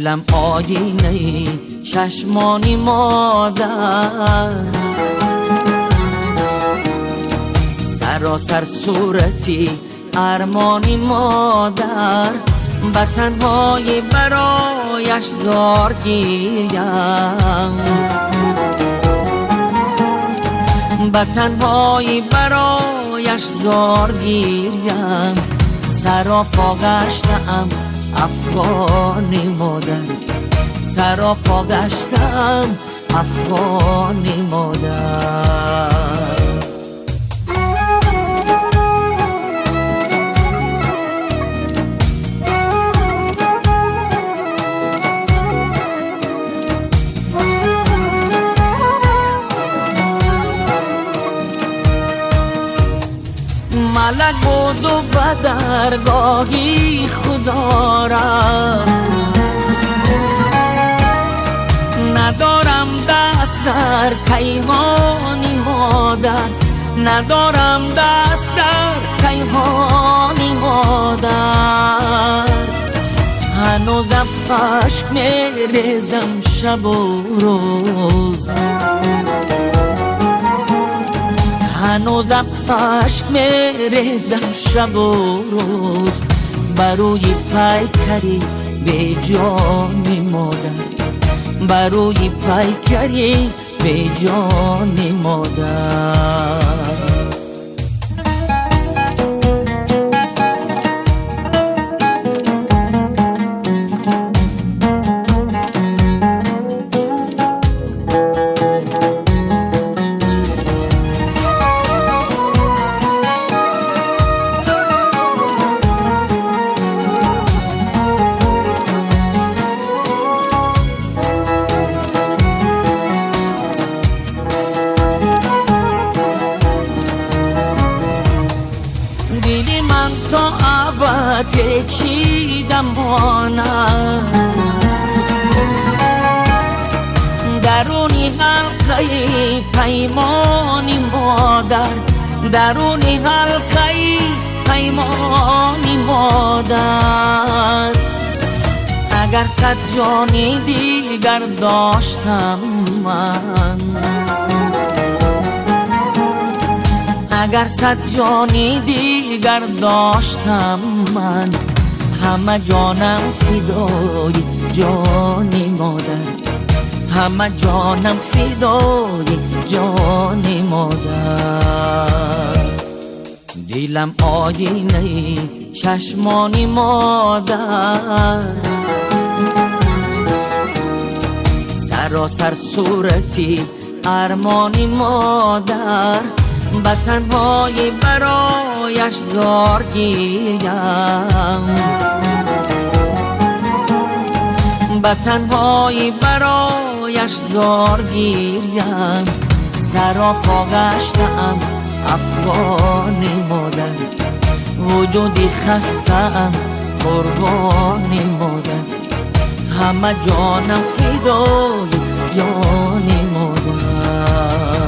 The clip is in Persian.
دیلم آینه چشمانی مادر، سراسر صورتی ارمانی مادر، به تنهایی برایش زار گیریم، به تنهایی برایش زار گیریم. سراپا گشتم افغانی مادر، سراپا گشتم افغانی مادر. ملک بود و به درگاهی خدا را، ندارم دست در کیهانی مادر، ندارم دست در کیهانی مادر. هنوزم عشق میریزم شب و روز، هنوزم عشق میریزم شب و روز، بروی پیکری به جان مادر، بروی پیکری به جان مادر. دلی من تا ابد پیچیدم ماند، درونی حلقه پیمانی مادر، درونی حلقه پیمانی مادر. اگر صد جانی دیگر داشتم من، اگر صد جانی دیگر داشتم من، همه جانم فدای جانی مادر، همه جانم فدای جانی مادر. دیلم آینه چشمانی مادر، سراسر صورتی ارمانی مادر، به تنهایی برایش زار گیریم، به تنهایی برایش زار گیریم. سراپا گشتم افغانی مادر، وجودی خستم قربانی مادر، همه جانم فدای جان